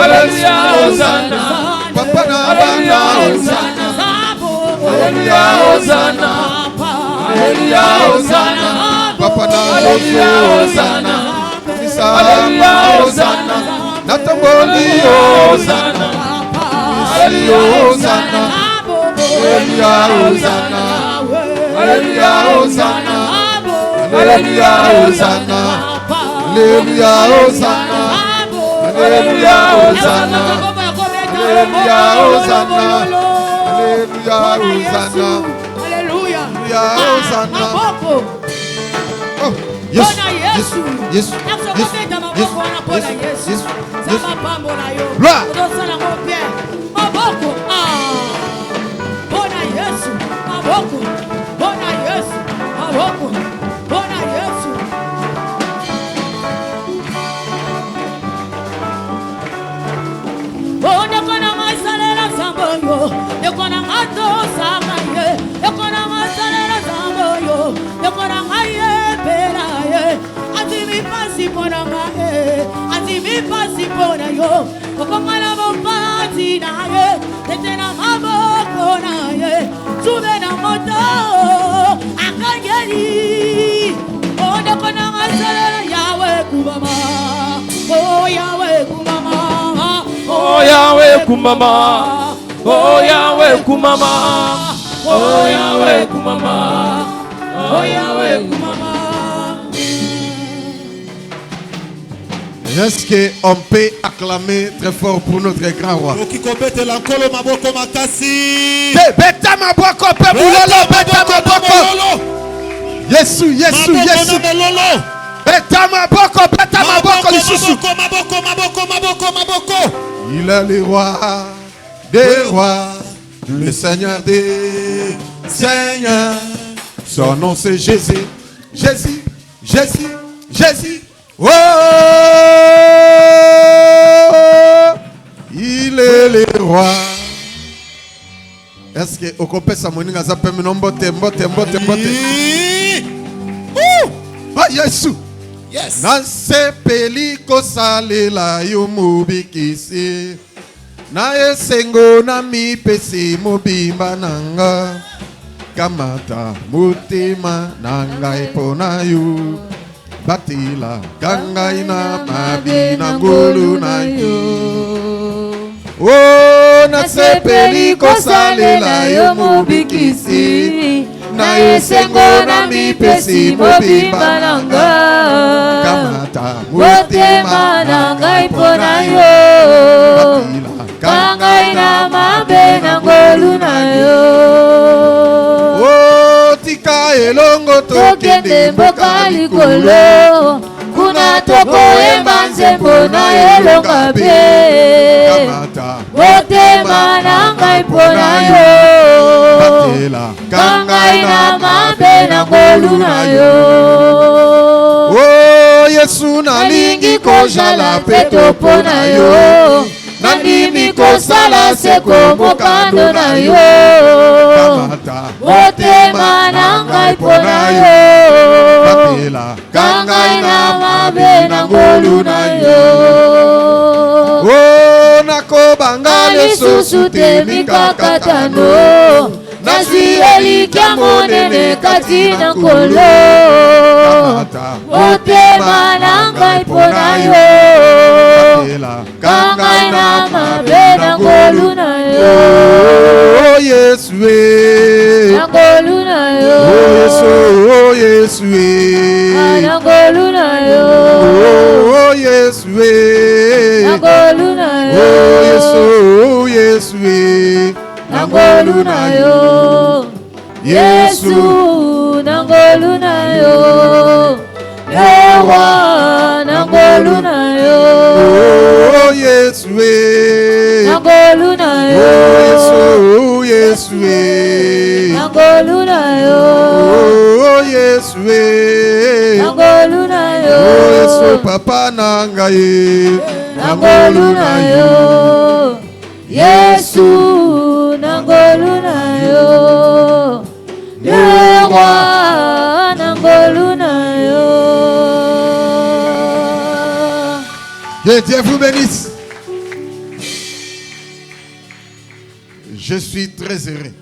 Alléluia, Hosanna. Papa Alléluia, Hosanna. Alléluia, Hosanna. Alléluia, Hosanna. Papa Alléluia, Hosanna. Alléluia, Hosanna. Natamboli, Hosanna. Alléluia, Hosanna. Alléluia, Hosanna. Alléluia, Hosanna. Alléluia, Hosanna. Alléluia, Hosanna. Alléluia, Hosanna. Alléluia, Hosanna. Alléluia, Hosanna. Alléluia, Hosanna. Oh, yes, yes, yes, yes, yes, yes, yes. Gloire. Oh Yahweh Kumama, oh Yahweh Kumama, oh Yahweh Kumama, oh Yahweh Kumama. Est-ce qu'on peut acclamer très fort pour notre grand roi? Beta maboko pe bulolo, beta maboko. Yesu, Yesu, Yesu. Beta maboko lisusu. Il est le roi des rois, le Seigneur des seigneurs. Son nom c'est Jésus, Jésus, Jésus, Jésus. Oh, il est le roi. Est-ce que au compé ça moninga za pe mbote. Ah Yesu. Yes. Na sepeli ko salela yo mubikisi. Na esengo na mi pesi mobimba nanga. Kamata mutima nanga ipona yo. Batila ganga ina mabina ngolu na yo. Oh, na sepeli ko salela yo mubikisi. Na esengo na mi pesi mobimba nanga. Kamata mutima nanga ipona yo. Batila ganga ina mabina ngolu na yo. Oh, tika elongo tokende mboka likolo. Kuna toko emanzembo na elonga pe. Motema nanga ipona yo. Kanga ina mabe na ngolu na yo. Oh Yesu nalingi kozala peto pona yo. Nandimi kosala seko mokando na yo. Motema nanga ipona yo. Kanga ina mabe na ngolu na yo. Oh nakobanga lisusu temika katano. Nasi elikia monene katina kolo. Motema nanga ipona yo. Kanga ina mabe na ngolu na yo. Oh Yesu na ngolu na yo. Oh Yesu, oh Yesu na ngolu na yo. Oh Yesu na ngolu na yo. Oh Yesu, oh Yesu na ngolu na yo. Yesu na ngolu na yo. Ewa na ngolu na yo. Oh Yesu na ngolu na yo. Oh Yesu na ngolu na yo. Oh Yesu na ngolu na yo. Oh Yesu papa na ngai na ngolu na yo. Yesu na ngolu na yo. Ewa na ngolu na yo. Que Dieu vous bénisse. Je suis très heureux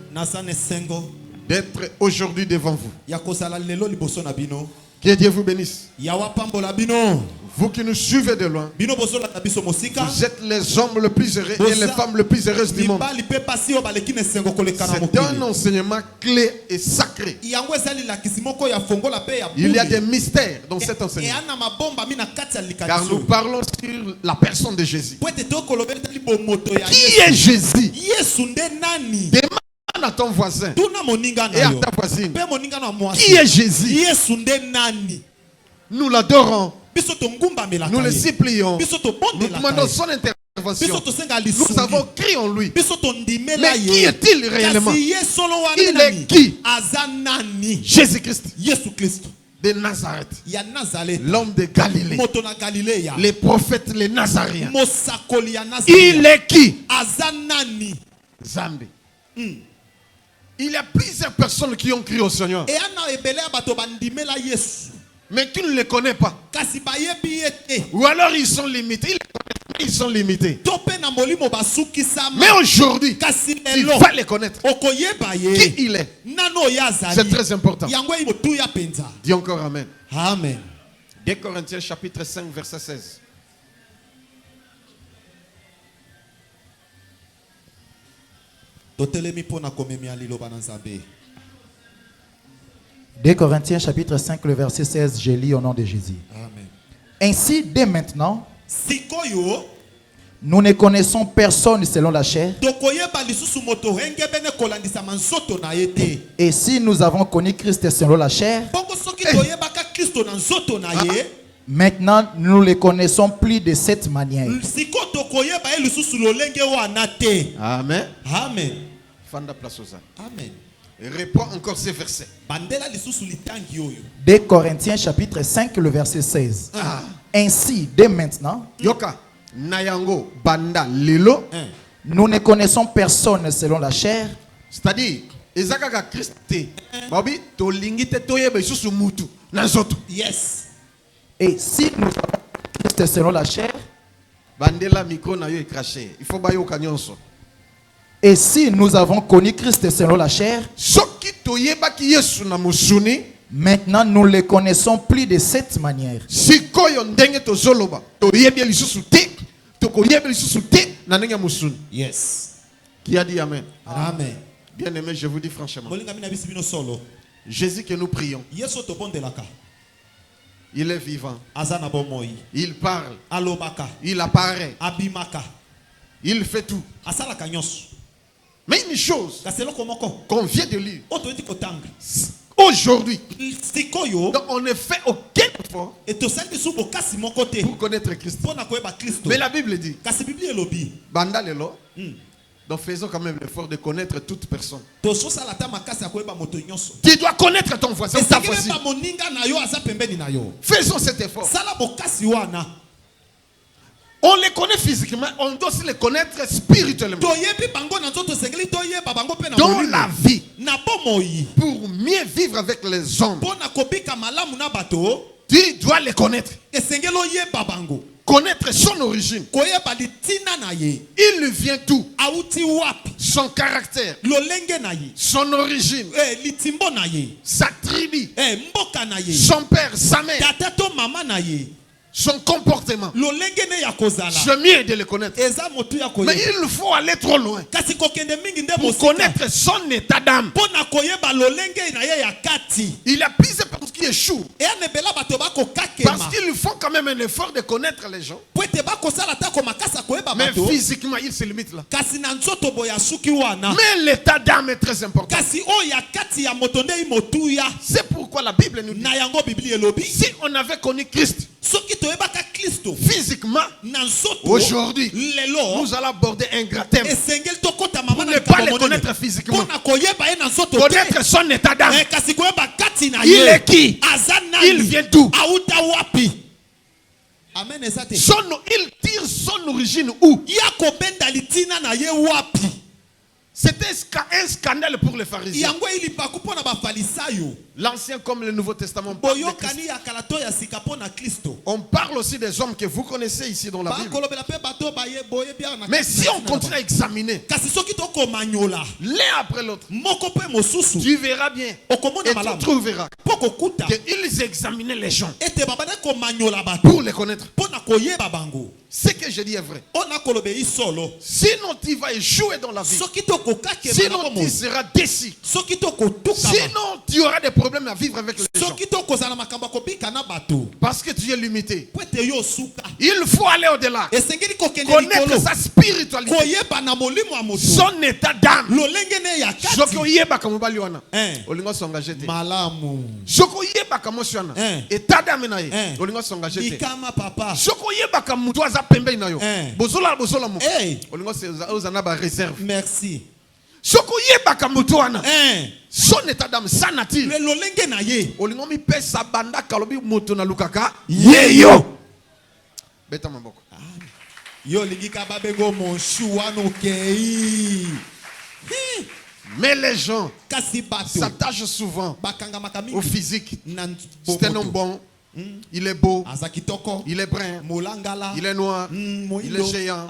d'être aujourd'hui devant vous. Que Dieu vous bénisse. Vous qui nous suivez de loin, vous êtes les hommes les plus heureux et les femmes les plus heureuses du monde. C'est un enseignement clé et sacré. Il y a des mystères dans cet enseignement. Car nous parlons sur la personne de Jésus. Qui est Jésus? Demande à ton voisin et à ta voisine. Qui est Jésus? Nous l'adorons. Nous le supplions. Nous demandons son intervention. Nous avons crié en lui. Mais qui est-il réellement? Il est qui? Jésus-Christ de Nazareth, l'homme de Galilée, les prophètes, les Nazaréens. Il est qui? Zambi. Il y a plusieurs personnes qui ont crié au Seigneur, mais qui ne le connaissent pas. Ou alors ils sont limités. Ils sont limités. Mais aujourd'hui, il va les connaître. Qui il est? C'est très important. Dis encore Amen. Amen. 2 Corinthiens chapitre 5 verset 16. Deux Corinthiens chapitre 5 le verset 16, je lis au nom de Jésus. Amen. Ainsi dès maintenant, nous ne connaissons personne selon la chair. Et si nous avons connu Christ selon la chair, maintenant nous ne le connaissons plus de cette manière. Amen. Amen. Fanda place aux âmes. Amen. Réponds encore ces versets. 2 Corinthiens chapitre 5 le verset 16. Ainsi dès maintenant, Yoka Nayango Banda Lilo, nous ne connaissons personne selon la chair. c'est-à-dire ezakaka Christ babi to lingite toyeba isusu mutu nazoto. Yes. Et si nous avons Christ selon la chair, bandela micro na yo ekraché, il faut bayo kanyonso. Et si nous avons connu Christ selon la chair, soki toyeba ki Yesu na musuni, maintenant nous le connaissons plus de cette manière. Sikoyo ndenge tozoloba toyebi lisusu te, tokoyebi lisusu te na ndenge musuni. Yes. Qui a dit Amen? Amen. Bien aimé, je vous dis franchement, Jésus que nous prions, il est vivant. Il parle. Il apparaît. Il fait tout. Mais une chose qu'on vient de lire aujourd'hui, donc on ne fait aucun effort pour connaître Christ. Mais la Bible dit, Banda lelo, donc faisons quand même l'effort de connaître toute personne. Tu dois connaître ton voisin, ta voisine. Faisons cet effort. On les connaît physiquement, on doit aussi les connaître spirituellement. Dans la vie, pour mieux vivre avec les hommes, tu dois les connaître. Connaître son origine. Il vient d'où? Son caractère, son origine, sa tribu, son père, sa mère, son comportement. C'est mieux de le connaître. Mais il faut aller trop loin pour connaître son état d'âme. Il y a plusieurs personnes qui échouent parce qu'ils font quand même un effort de connaître les gens, mais physiquement ils se limitent là. Mais l'état d'âme est très important. C'est pourquoi la Bible nous dit, si on avait connu Christ physiquement, aujourd'hui nous allons aborder un grand thème pour ne pas le connaître physiquement, connaître son état d'âme. Il est qui? Il vient d'où? Il tire son origine où? C'était un scandale pour les pharisiens. L'Ancien comme le Nouveau Testament parle de Christ. On parle aussi des hommes que vous connaissez ici dans la Bible. Mais si on continue à examiner l'un après l'autre, tu verras bien et tu trouveras qu'ils examinaient les gens pour les connaître. Ce que je dis est vrai. Sinon tu vas échouer dans la vie. Sinon tu seras déçu. Sinon tu auras des problèmes à vivre avec les gens. Parce que tu es limité. Il faut aller au-delà. Connaître sa spiritualité. Son état d'âme. Merci. Son état d'âme, sa nature. Olingomi pesa banda kalobi moto na lukaka. Yeyo. Beta maboko. Yo lingika babengo mon chouano kei. Mais les gens s'attachent souvent au physique. C'est un homme bon. Il est beau, il est brun, il est noir, il est géant,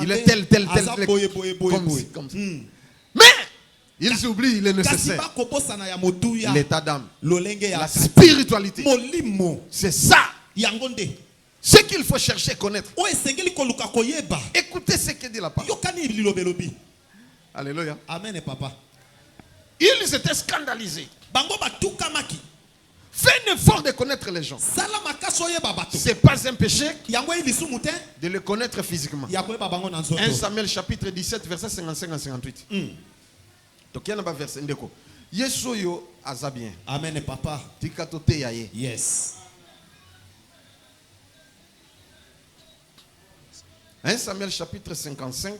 il est tel, comme ça. Mais ils oublient le nécessaire. L'état d'âme, la spiritualité, c'est ça. Ce qu'il faut chercher à connaître. Écoutez ce que dit la parole. Alléluia. Amen et papa. Ils étaient scandalisés. Fais un effort de connaître les gens. Ce n'est pas un péché de les connaître physiquement. 1 Samuel chapitre 17 verset 55 à 58. Donc il y a un verset. Yesoyo azabien. Amen et papa. Tikatote yaye. Yes. 1 Samuel chapitre 55.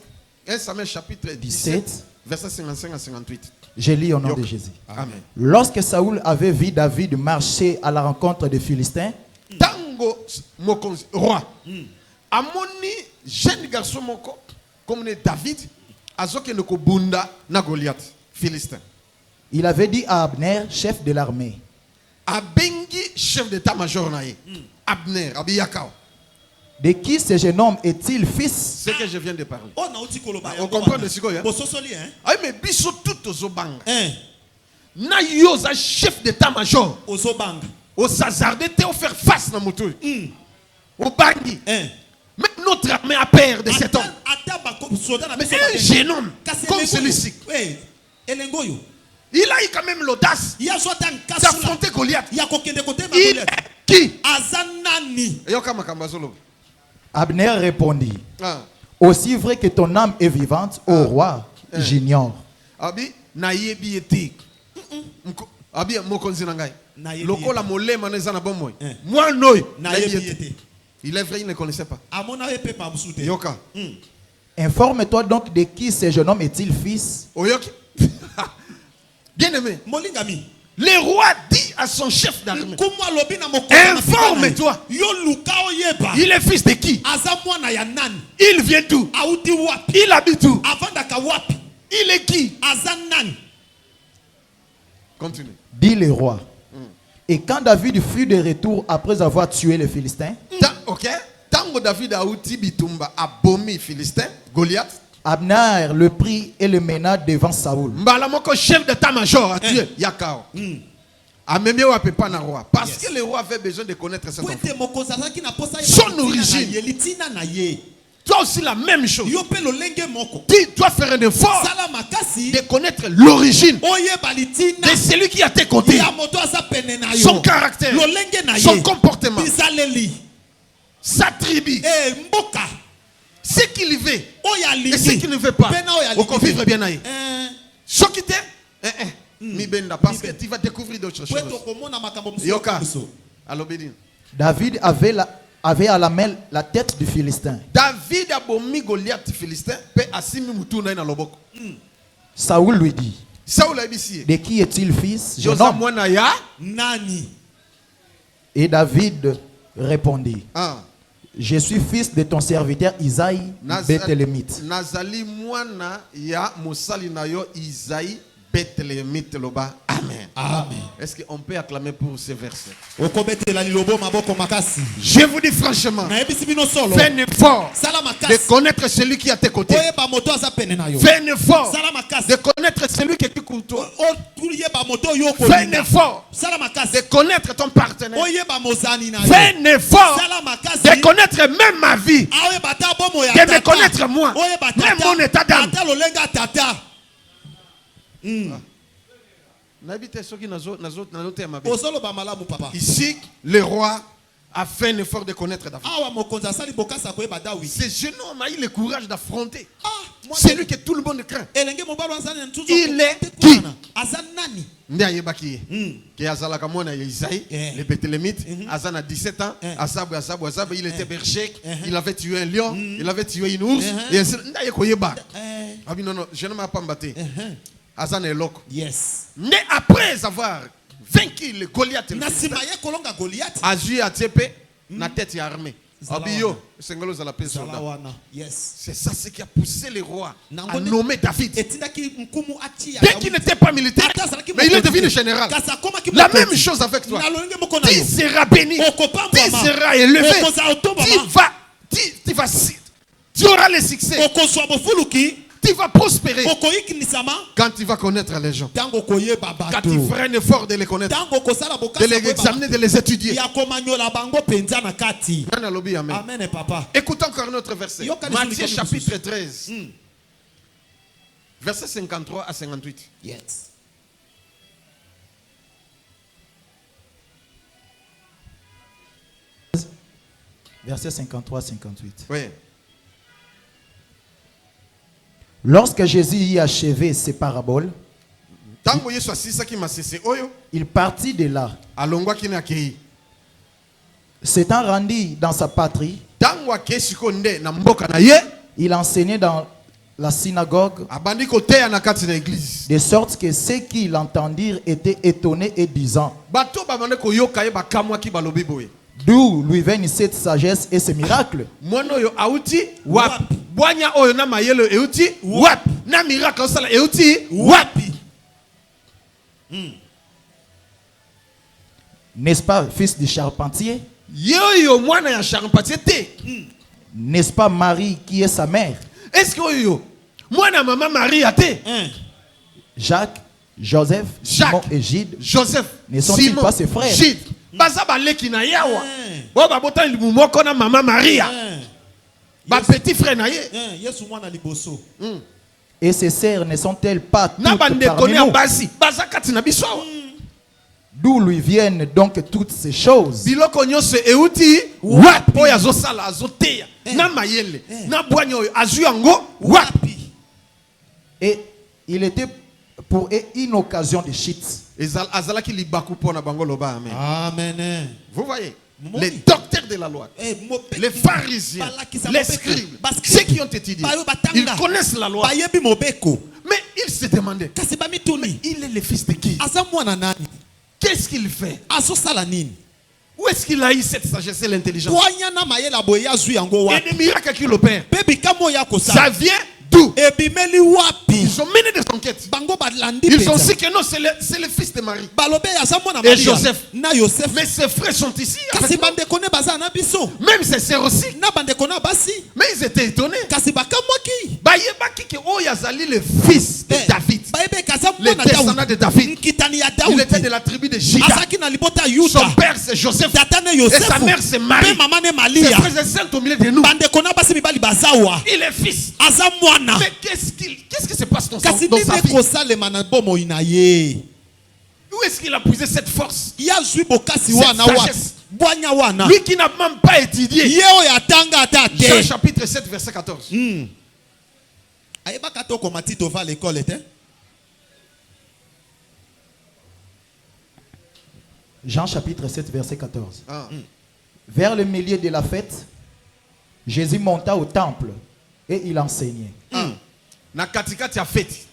1 Samuel chapitre 17 verset 55 à 58. Je lis au nom de Jésus. Amen. Lorsque Saoul avait vu David marcher à la rencontre des Philistins, Tango mokonzi roi. Amoni jeune garçon moko comme David azoke noko bunda na Goliath Philistin. Il avait dit à Abner, chef de l'armée. Abengi chef d'état-major nae. Abner abiyakao. De qui ce jeune homme est-il fils? Ce que je viens de parler. On comprend le sigo ya? Ah mais biso tout ozobanga. Na yoza chef d'état-major. Au hasardé te faire face na moto. Au bangi. Mais notre armée a peur de cet homme. Mais un jeune homme comme celui-ci. Il a eu quand même l'audace d'affronter Goliath. Il est qui? Abner répondit, aussi vrai que ton âme est vivante, ô roi, j'ignore. Abi nayebi eti. Abi mokonzi na ngai. Lokola molema neza na bomoy. Moi noy nayebi eti. Il est vrai, il ne connaissait pas. Yoka. Informe-toi donc de qui ce jeune homme est-il fils? Oyoki. Bien aimé. Le roi dit à son chef d'armée, informe-toi. Il est fils de qui? Il vient d'où? Il habite où? Il est qui? Continue. Dit le roi. Et quand David fut de retour après avoir tué les Philistins, ok. Tango David a outi bitumba abomi Philistin, Goliath. Abner le prit et le mena devant Saoul. Mbalamoko chef d'état-major a tué Yakao. Amemé wa pepa na roi. Parce que le roi avait besoin de connaître cet enfant. Son origine. Toi aussi la même chose. Tu dois faire un effort de connaître l'origine de celui qui a tes côtés. Son caractère, son comportement, sa tribu, ce qu'il veut et ce qu'il ne veut pas. Au vivre bien aïe. Ce qui t'est, parce que tu vas découvrir d'autres choses. Yoka, David avait à la main la tête du Philistin. David a bomi Goliath Philistin pe asimi mutu na loboko. Saoul lui dit, Saoul a dit, de qui est-il fils? Josa mwana ya nani? Et David répondit, Je suis fils de ton serviteur Isaïe, Bethlehemite. Nazali mwana ya mosali na yo Isaïe Bethlehemite loba. Amen. Amen. Est-ce qu'on peut acclamer pour ce verset? Je vous dis franchement, fais un effort de connaître celui qui est à tes côtés. Fais un effort de connaître celui qui est à tes côtés. Fais un effort de connaître ton partenaire. Fais un effort de connaître même ma vie, de me connaître moi, même mon état d'âme. Ici, le roi a fait un effort de connaître David. Ce jeune homme a eu le courage d'affronter celui que tout le monde craint. Il est qui? Le Bethlehemite, Azan a 17 ans, Azab, il était berger, il avait tué un lion, il avait tué une ours. Non, je ne m'ai pas battu. Azan est loco. Yes. Mais après avoir vaincu le Goliath, Azui a tépé na tête armée. Abiyo, c'est ça ce qui a poussé le roi à nommer David. Dès qu'il n'était pas militaire, mais il est devenu général. La même chose avec toi. Tu seras béni, tu seras élevé, tu auras le succès. Tu vas prospérer quand tu vas connaître les gens. Quand tu feras un effort de les connaître, de les examiner, de les étudier. Amen, papa. Écoute encore notre verset. Matthieu chapitre 13. Verset 53 à 58. Yes. Verset 53 à 58. Oui. Lorsque Jésus y achevé ses paraboles, il partit de là. S'étant rendu dans sa patrie, il enseignait dans la synagogue, de sorte que ceux qui l'entendirent étaient étonnés et disant: d'où lui viennent cette sagesse et ces miracles? N'est-ce pas fils du charpentier? N'est-ce pas Marie qui est sa mère? Est-ce que maman Marie a été? Jacques, Joseph, Simon et Jude, Joseph, ne sont-ils pas ses frères? Maman Maria. Petit frère na ye. Et ses sœurs ne sont-elles pas toutes parmi nous? D'où lui viennent donc toutes ces choses? Et il était pour eux une occasion de chute. Amen. Vous voyez? Les docteurs de la loi, les pharisiens, les scribes, ceux qui ont étudié, ils connaissent la loi. Mais ils se demandaient, mais il est le fils de qui? Qu'est-ce qu'il fait? Où est-ce qu'il a eu cette sagesse et l'intelligence? Et les miracles qu'il opère, ça vient d'où? Ils ont mené des enquêtes. Ils ont su que non, c'est le fils de Marie et Joseph. Mais ses frères sont ici avec nous. Même ses sœurs aussi. Mais ils étaient étonnés. Le fils de David, le descendant de David, il était de la tribu de Juda. Son père c'est Joseph et sa mère c'est Marie. Ses frères et sœurs au milieu de nous. Il est fils. Mais qu'est-ce qui se passe dans sa vie? Où est-ce qu'il a puisé cette force? Cette sagesse. Lui qui n'a même pas étudié. Jean chapitre 7 verset 14. Jean chapitre 7 verset 14. Vers le milieu de la fête, Jésus monta au temple et il enseignait. Na katikati ya fête.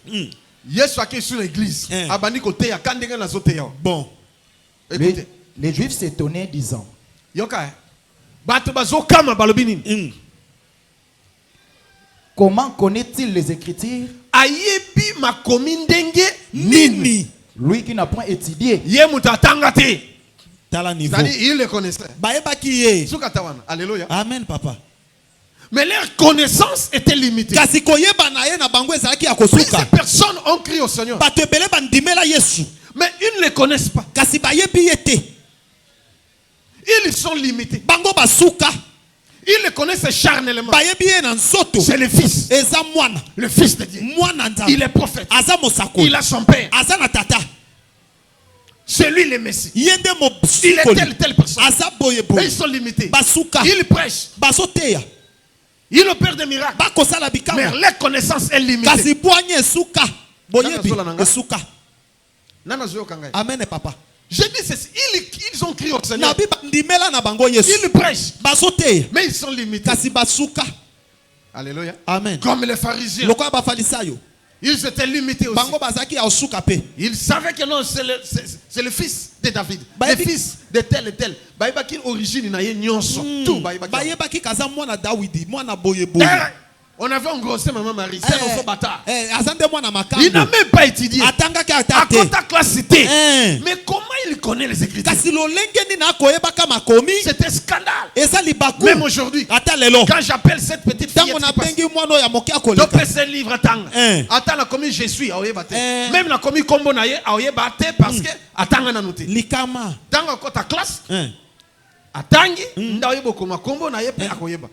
Yesu aki sur l'église. Abandi kote ya kandenge na zote ya. Bon. Les Juifs s'étonnaient disant: Yoka. Comment connaît-il les Écritures? Nini. Lui qui n'a point étudié. Il le connaissait. Alléluia. Amen, papa. Mais leur connaissance était limitée. Puis ces personnes ont crié au Seigneur. Mais ils ne les connaissent pas. Ils sont limités. Ils le connaissent charnellement. C'est le fils. Le fils de Dieu. Il est prophète. Il a son père. C'est lui le Messie. Il est telle personne. Et ils sont limités. Ils prêchent. Il opère des miracles. Mais leur connaissance est limitée. Amen, papa. Je dis ceci, ils ont crié au Seigneur. Ils prêchent. Mais ils sont limités. Alléluia. Amen. Comme les pharisiens. Ils étaient limités aussi. Ils savaient que non, c'est le fils de David. Le fils de tel et tel. Origine tout. On avait engrossé maman Marie. C'est notre bâtard. Il n'a même pas étudié. À côté classe cité. Mais comment il connaît les Écritures? C'était scandale. Même aujourd'hui, quand j'appelle cette petite fille, je peux ce livre attends la commis je suis. Même la commis combo naye parce que attends na noté. Dans ta classe.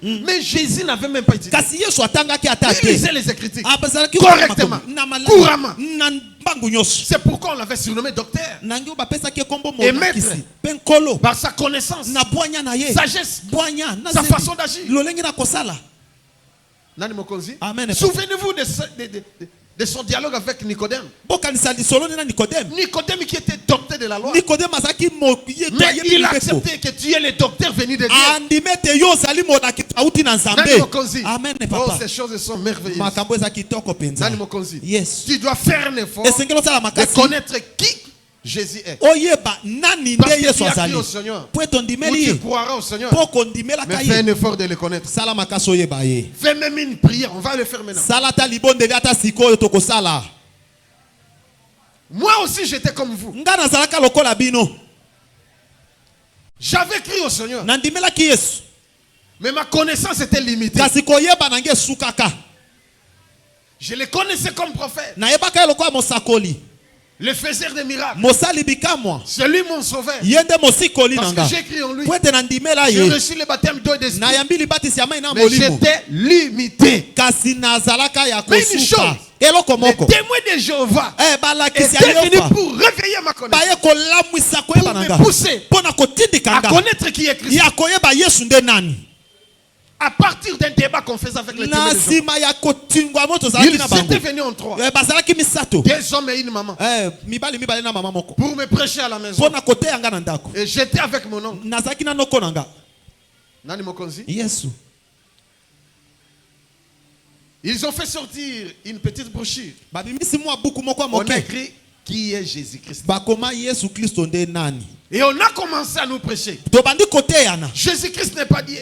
Mais Jésus n'avait même pas étudié. Il lisait les Écritures correctement, couramment. C'est pourquoi on l'avait surnommé docteur et maître par sa connaissance, sagesse, sa façon d'agir. Souvenez-vous de son dialogue avec Nicodème. Nicodème qui était docteur de la loi. Mais il a accepté que tu es le docteur venu de Dieu. Amen, oh, papa. ces choses sont merveilleuses. Yes. Tu dois faire un effort de connaître qui Jésus est. Parce que tu as crié au Seigneur. Ou tu croiras au Seigneur. Mais fais un effort de le connaître. Fais même une prière. On va le faire maintenant. Moi aussi j'étais comme vous. J'avais crié au Seigneur. Mais ma connaissance était limitée. Je le connaissais comme prophète. Le faiseur des miracles. C'est lui mon sauveur. Parce que j'ai cru en lui. J'ai reçu le baptême d'eau et d'esprit. Mais j'étais limité. Mais une chose, les témoins de Jéhovah étaient venus pour réveiller ma connaissance, pour me pousser à connaître qui est Christ. À partir d'un débat qu'on faisait avec les témoins de Jéhovah, ils étaient venus en trois. Des hommes et une maman. Pour me prêcher à la maison. Et j'étais avec mon oncle. Nani Mokonzi? Ils ont fait sortir une petite brochure. On a écrit qui est Jésus-Christ. Et on a commencé à nous prêcher. Jésus-Christ n'est pas Dieu.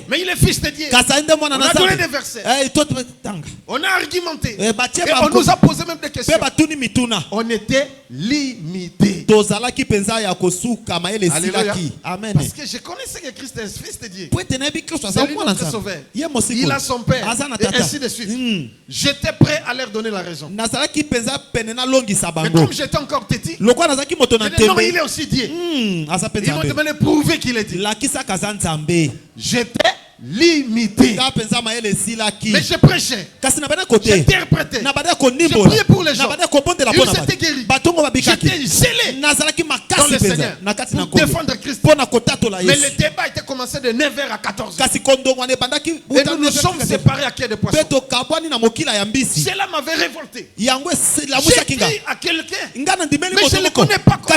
Mais il est fils de Dieu. On a donné des versets. On a argumenté. Et on nous a posé même des questions. On était limités. Alléluia. Parce que je connaissais que Christ est fils de Dieu. C'est lui notre sauveur. Il a son père. Et ainsi de suite. J'étais prêt à leur donner la raison. Mais comme j'étais encore petit, non, il est aussi Dieu. Ils m'ont demandé de prouver qu'il est Dieu. J'étais limité. Mais je prêchais. J'interprétais. Je priais pour les gens. Ils étaient guéris. J'étais zélé dans le Seigneur pour défendre Christ. Mais le débat était commencé de 9h à 14h. Et nous nous sommes séparés à quai de poisson. Cela m'avait révolté. J'ai dit à quelqu'un, mais je ne le connais pas comme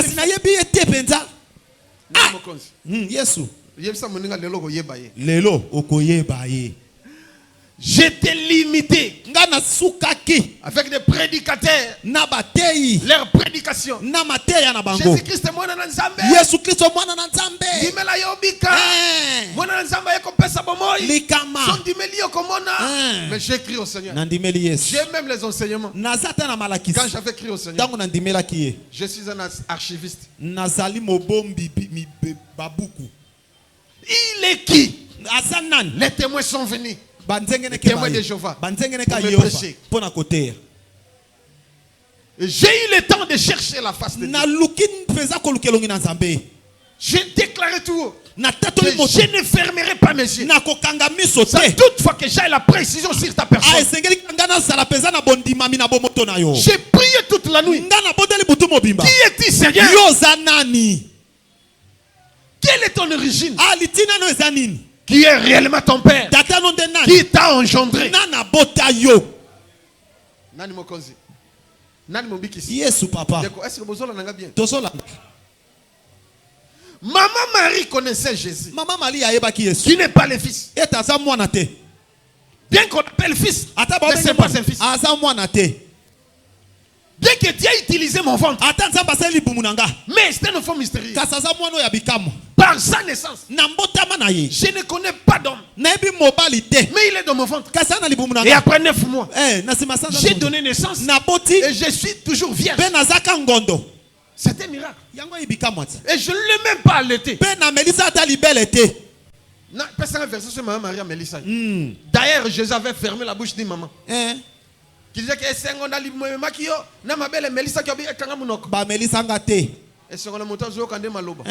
J'étais limité avec des prédicateurs, leur prédication. Jésus-Christ est mon Nzambe. Dimela yobika. Mon Nzambe yekopesa bomoi. Son dimeli yokomona. Mais j'ai crié au Seigneur. J'ai même les enseignements. Quand j'avais crié au Seigneur, je suis un archiviste. Il est qui? Les témoins sont venus. Les témoins de Jéhovah. Pour me prêcher. J'ai eu le temps de chercher la face de Dieu. J'ai déclaré tout haut que je ne fermerai pas mes yeux. Toutefois que j'ai la précision sur ta personne. J'ai prié toute la nuit. Qui es-tu, Seigneur? Quelle est ton origine? Qui est réellement ton père? Qui t'a engendré? Nani mokonzi? Nani mombikisi? Yesu papa. Est-ce que vous avez bien? Maman Marie connaissait Jésus. Maman Marie ayeba ki Yesu. Qui n'est pas le fils. Etaza mwana te. Bien qu'on appelle fils, mais c'est pas un fils. Aza mwana te. Bien que Dieu a utilisé mon ventre, mais c'est un enfant mystérieux. Par sa naissance, je ne connais pas d'homme, mais il est dans mon ventre. Et après 9 mois, j'ai donné naissance et je suis toujours vierge. C'est un miracle. Et je ne l'ai même pas allaité. D'ailleurs, Jésus avait fermé la bouche de maman. Qui disait que c'est un makio na mabele Melissa qui a kanga munoko. Ba Melissa ngate. Et c'est un montage au kande maloba.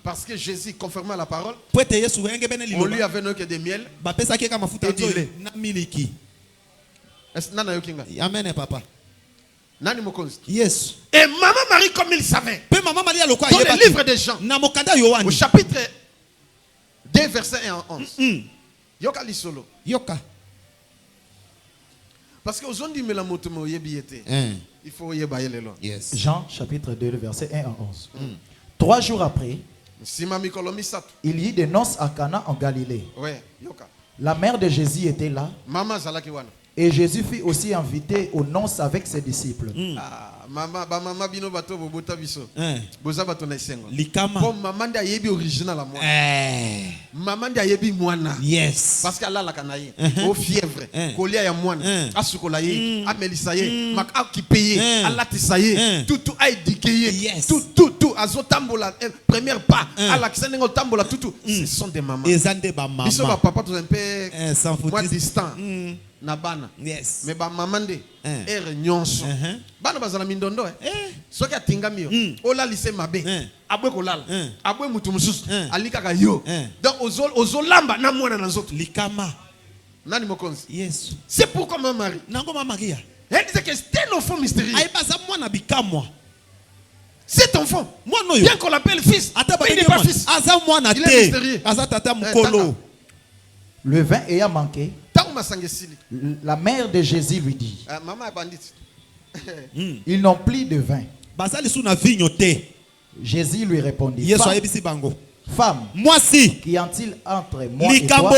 Parce que Jésus confirmait la parole. On lui avait donné que des miel. Ba pesa ki kama mafuta nzoi na miliki. Est-ce nana yokinga? Amen papa. Nani mokonzi? Yes. Et maman Marie comme il savait. Pe maman Marie aloko ayeba. Dans le livre des Jean. Na mokanda Yohani. Au chapitre 2 verset 1 à 11. Yoka li solo. Yoka. Parce que aujourd'hui, il faut y aller. Jean chapitre 2, verset 1 à 11. 3 jours après, il y eut des noces à Cana en Galilée. La mère de Jésus était là. Et Jésus fut aussi invité aux noces avec ses disciples. Maman bino bato bobota biso. Boza bato na isengo. Likama. Pour maman nda yebi original à moi. Maman nda yebi mwana. Yes. Parce qu'elle a la canaille. Au fièvre. Kolia ya mwana. Asukola ye. Amelisa ye. Mak akipaye. Allah tisaye. Tout a éduqué. Tout. Azotambola. Première pas. Allah kisenengo tambola tout. Ce sont des mamans. Ezande ba maman. Ils sont papa tout un peu. Moi distant. Nabana. Yes. Mais ba mamande er nyonso. Bana bazala mindondo soki atingami yo ola lise mabe abwe kolala abwe mutu mususu alika ka yo donc ozolamba na mwana na nzoto likama nani mokonzi. Yes. C'est pourquoi ma Marie nango ma Maria elle disait que c'était un enfant mystérieux. Aibaza mwana bikamwa. Cet enfant bien qu'on l'appelle fils, il n'est pas fils. Aza mwana il est mystérieux. Aza tata mukolo. Le vin ayant manqué, la mère de Jésus lui dit, ils n'ont plus de vin. Jésus lui répondit, femme, moi si, qu'y a-t-il entre moi et toi?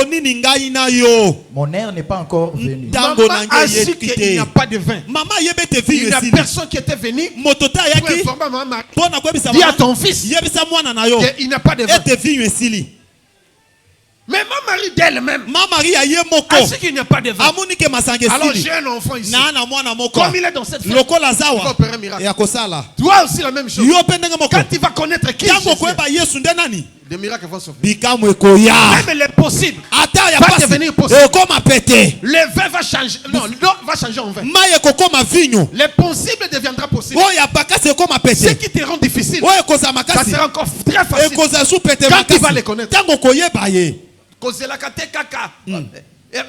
Mon heure n'est pas encore venue. Maman a su qu'il n'y a pas de vin. Il n'y a personne qui était venu pour informer maman. Dis à ton fils qu'il n'y a pas de vin. Mais ma Marie d'elle-même a su qu'il n'y a pas de vin. Alors j'ai un enfant ici. Comme il est dans cette fête, il va opérer un miracle. Toi aussi la même chose. Quand tu vas connaître qui Jésus, des miracles vont se faire. Même les possibles va devenir possible. Le vin va changer. Non, l'eau va changer en vin. Les possibles deviendra possible. Ce qui te rend difficile, ça sera encore très facile quand tu vas les connaître.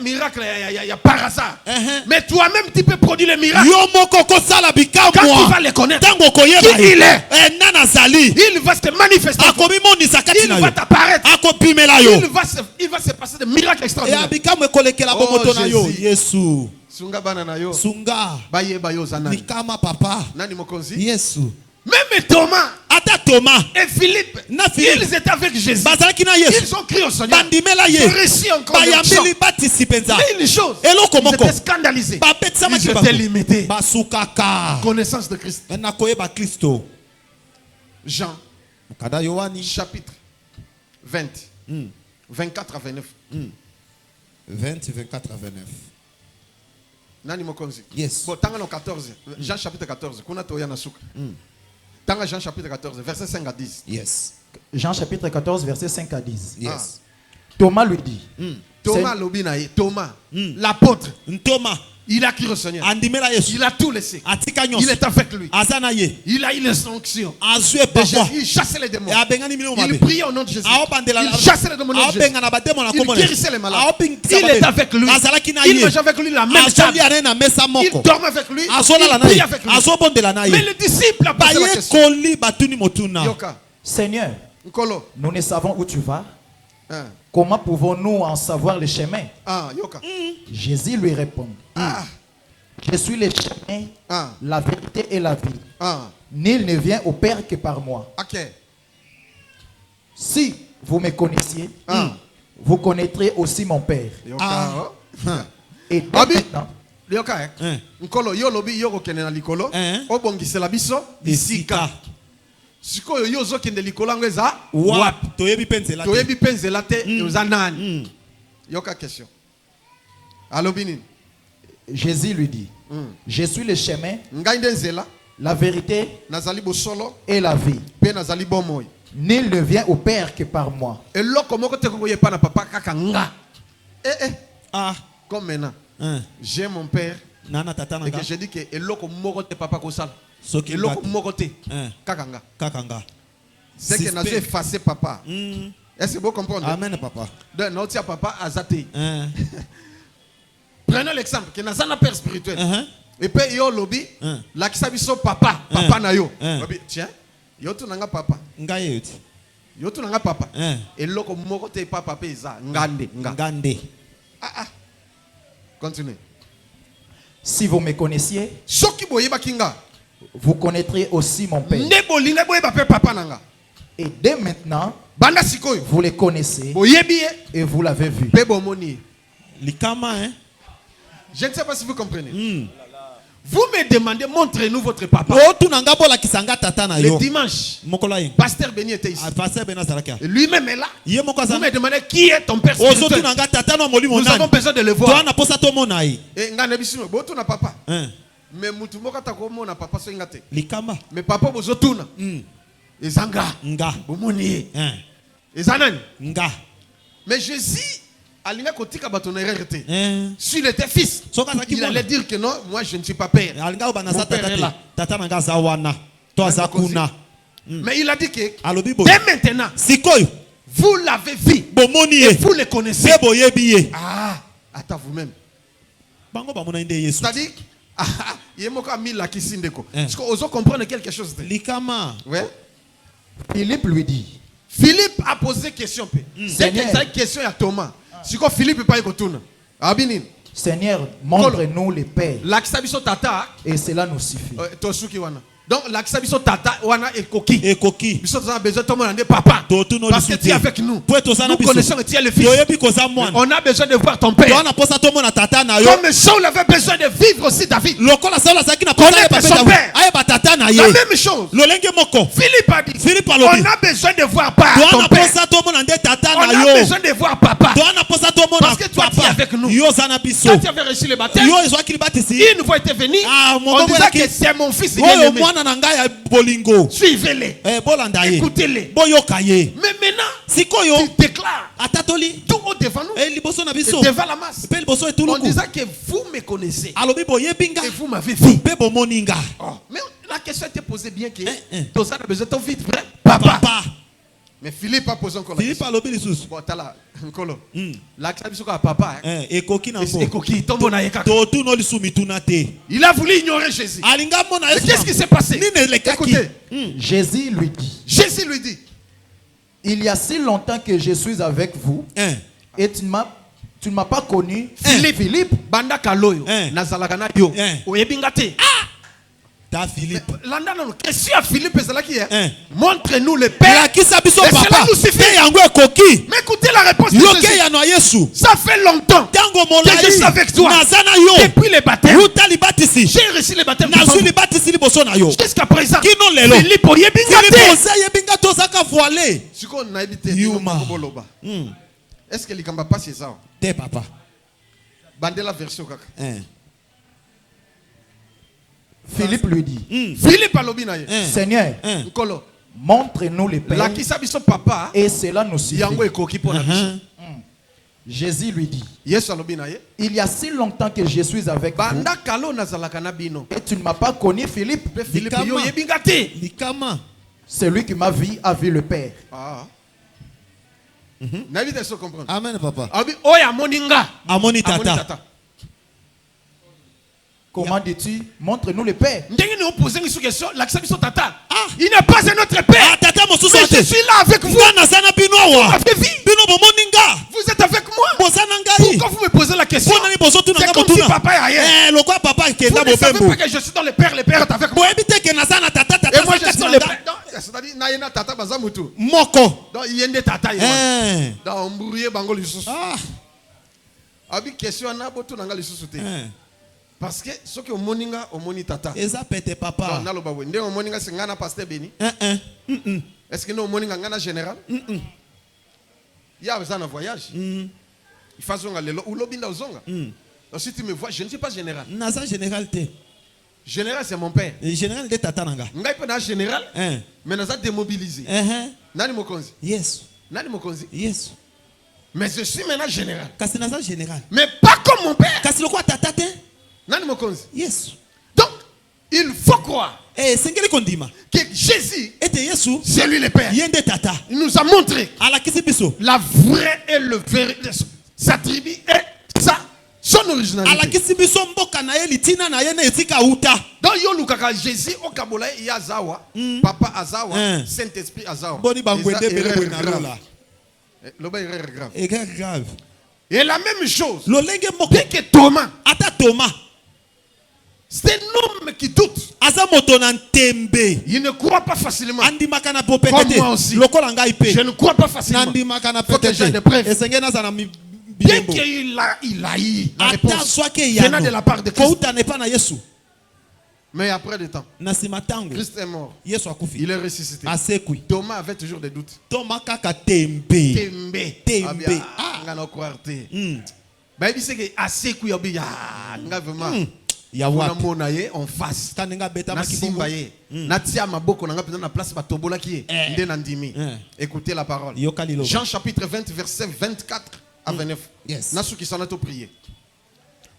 Miracle, il y a par hasard. Mais toi-même, tu peux produire les miracles. Quand tu vas les connaître, qui il est, il va se manifester. Il va t'apparaître. Il va se passer des miracles extraordinaires. Oh, Jésus. Sunga bana na yo. Sunga. Baye bayo zanani. Nikama papa. Nani mokonzi? Yesu. Même Thomas. Thomas Et Philippe, ils étaient avec Jésus. Ils ont crié au Seigneur. Ils ont réussi encore une chose. Mais une chose, ils étaient scandalisés. Ils étaient limités. Connaissance de Christ. Jean, chapitre 20, 24 à 29. 20, 24 à 29. Yes. Bon, 14, Jean chapitre 14. Jean chapitre 14, verset 5 à 10. Yes. Jean chapitre 14, verset 5 à 10. Yes. Thomas lui dit. Thomas Thomas, l'apôtre. Thomas. Il a crié au Seigneur. Il a tout laissé. Il est avec lui. Il a eu les sanctions. Il chassait les démons. Il priait au nom de Jésus. Il chassait les démons de Jésus. Il guérissait les malades. Il est avec lui. Il mange avec lui la même table. Il dorme avec lui. Il prie avec lui. Mais les disciples ont posé la question. Seigneur, nous ne savons où tu vas. Comment pouvons-nous en savoir le chemin? Jésus lui répond. Je suis le chemin, la vérité et la vie. Nul ne vient au Père que par moi. Si vous me connaissiez, vous connaîtrez aussi mon Père. Et maintenant, sikoyo yo zokende likolango eza wap toyebi penzela te yoza nani. Yoka question. Alobini. Jésus lui dit, je suis le chemin, la vérité et la vie. Nul ne vient au Père que par moi. Comme maintenant, j'ai mon Père et que je dis que eloko moko te papa kosala. Eloko moko te kakanga. C'est que n'a effacé papa. Est-ce que vous comprenez? Amen papa. Donc notre papa azate. Prenons l'exemple que n'a un père spirituel. Et puis yo lobby la kisabiso papa na yo. Tiens, yo tu nanga papa. Yo tu nanga papa. Eloko moko te papa pe za ngande. Continue. Si vous me connaissiez, vous connaîtrez aussi mon Père. Et dès maintenant, vous les connaissez et vous l'avez vu. Je ne sais pas si vous comprenez. Vous me demandez, montrez-nous votre papa. Le dimanche, Pasteur Béni était ici. Lui-même est là. Vous me demandez qui est ton père spirituel. Nous avons besoin de le voir. Et papa. Mais mutumoka takomo na papa so ingate. Mais papa bozotuna. Ezanga. Bomoni. Ezanani. Mais Jésus alinga kotika batona erreur. S'il était fils, il allait dire que non, moi je ne suis pas père. Mon père est là. Mais il a dit que dès maintenant, vous l'avez vu et vous le connaissez. Attends vous-même. C'est-à-dire il a mis la kisindeko. Est-ce qu'on ose comprendre quelque chose? Ouais. Philippe lui dit. Philippe a posé question. C'est une question à Thomas. Si Philippe n'est pas écouté. Seigneur, montre-nous les pères. Et cela nous suffit. Donc, l'accès tata wana ekoki. Nous avons besoin de ton papa. Parce que tu es avec nous. Nous connaissons que tu es le fils. On a besoin de voir ton père. Comme Saul avait besoin de vivre aussi David. Connaître son père. La même chose. Philippe a dit. On a besoin de voir ton père. On a besoin de voir papa. Parce que toi tu es avec nous. Quand tu avais reçu le baptême, une fois était venu, on disait que c'est mon fils. Suivez-les. Écoutez-les. Mais maintenant, tu déclares tout au devant nous et devant la masse. On disait que vous me connaissez et vous m'avez vu. Mais la question était posée bien que tout ça a besoin de vite, vrai? Papa. Mais Philippe a posé encore la question. Bon, t'as là, Nkolo. L'accès à papa. Il a voulu ignorer Jésus. Mais qu'est-ce qui s'est passé? Écoutez. Jésus lui dit. Il y a si longtemps que je suis avec vous et tu ne m'as pas connu. Philippe. Banda kaloyo. Nazalakana yo. Oyebingate. Tata Philippe. Question à Philippe, c'est là qui est. Montre-nous le Père. Et cela nous suffit. Mais écoutez la réponse de Jésus. Ça fait longtemps que je suis avec toi. Depuis les baptêmes, j'ai reçu les baptêmes. Jusqu'à présent, Philippe, est-ce que les gars pas c'est ça? T'es papa. Bandez la version kaka. Philippe lui dit, Philippe alobina ye. Seigneur, montre-nous le Père. La qui sabi son papa. Et cela nous suffit. Yango ekoki pona biso. Jésus lui dit, Yes alobina ye. il y a si longtemps que je suis avec vous. Banda kalo nazalaka na bino. Et tu ne m'as pas connu, Philippe. Philippe yo yebinga te. Celui qui m'a vu a vu le Père. Ah. N'avez-vous pas comprendre? Amen, papa. Abi oya moninga. Amoni tata. Comment dis-tu? Montre-nous le Père. Il n'est pas un autre Père. Mais je suis là avec vous. Vous êtes avec moi. Pourquoi vous me posez la question? C'est comme si papa est ailleurs. Vous ne savez pas que je suis dans le Père est avec moi. Et moi je suis dans le Père. C'est-à-dire, naïna tata bazamutu. Moko. Donc il y a des tata. Dans Mbourie bango lisusu. Abi question na botu nanga lisusu te. Parce que ce que moninga au moni tata. Eza pete papa. Non, naloba we. Nde au moninga c'est ngana pasteur Beni. Est-ce que no moninga ngana général? Il y a besoin d'un voyage. Il faut zonga lelo ou lobinda zonga. Donc si tu me vois, je ne suis pas général. Nasa général te. Général c'est mon père. Général de tata nanga. Ngai pe na général. Mais nasa démobilisé. Nani mokonzi? Yes. Nani mokonzi? Yes. Mais je suis maintenant général. Kasi nasa général. Mais pas comme mon père. Kasi le quoi tata te? Nani mokonzi? Yes. Donc il faut croire sengeli kondima que Jésus Yesu c'est lui le Père. Yende tata. Il nous a montré ala kisibiso la vraie et le vérité, sa tribu et son originalité. Ala kisibiso mboka na ye litina na ye na etika uta. Donc yo lukaka Jésus au Kabola yazawa, papa azawa, Saint-Esprit azawa. Boni bangwende bele na lola. Loba erreur grave. Erreur grave. Et la même chose. Lolenge moko dès que Thomas. Ata Thomas. C'est un homme qui doute. Il ne croit pas facilement. Comme moi aussi. Je ne crois pas facilement. Faut que j'ai des preuves. Dès qu'il a eu la réponse venant de la part de Christ. Mais après le temps, Christ est mort. Il est ressuscité. Thomas avait toujours des doutes. Thomas kaka tembe. On croire te. Bah il sait que assez couille vraiment. En face. Écoutez la parole. Jean chapitre 20 verset 24 à 29. Yes. Prier.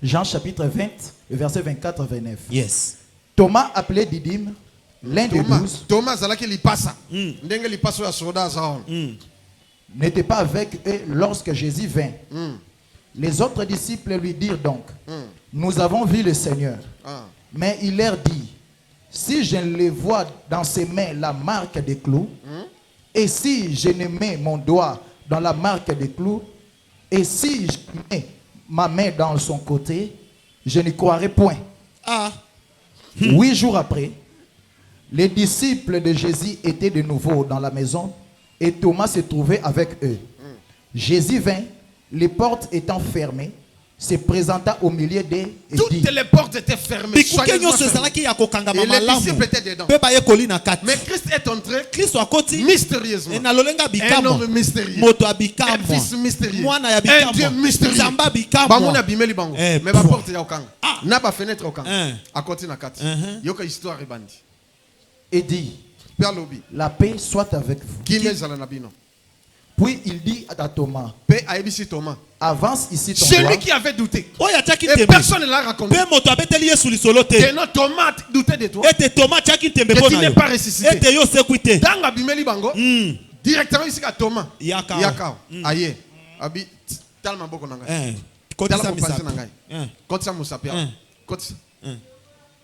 Jean chapitre 20 verset 24 à 29. Yes. Thomas appelé Didyme, l'un des 12. Thomas n'était pas avec eux lorsque Jésus vint. Les autres disciples lui dirent donc, nous avons vu le Seigneur. Mais il leur dit, si je ne le vois dans ses mains la marque des clous, et si je ne mets mon doigt dans la marque des clous, et si je mets ma main dans son côté, je ne croirai point. 8 jours après, les disciples de Jésus étaient de nouveau dans la maison, et Thomas se trouvait avec eux. Jésus vint, les portes étant fermées, se présenta au milieu d'eux et toutes dit, les portes étaient fermées. Et les disciples étaient dedans. Mais Christ est entré mystérieusement. Un homme mystérieux. Un fils mystérieux. Un Dieu mystérieux. Mais ma porte est au camp. Na ba fenêtre au camp. À côté na 4. Yoka histoire rebandi. Et dit, la paix soit avec vous. Puis il dit à Thomas, avance ici ton doigt. Celui qui avait douté. Et personne ne l'a raconté. Que Thomas doutait de toi. Que tu n'es pas ressuscité. Dans Abimeli Bango, directement ici à Thomas. Yakao. Aye. Abi, talma boko nangai. Kotsa musapia.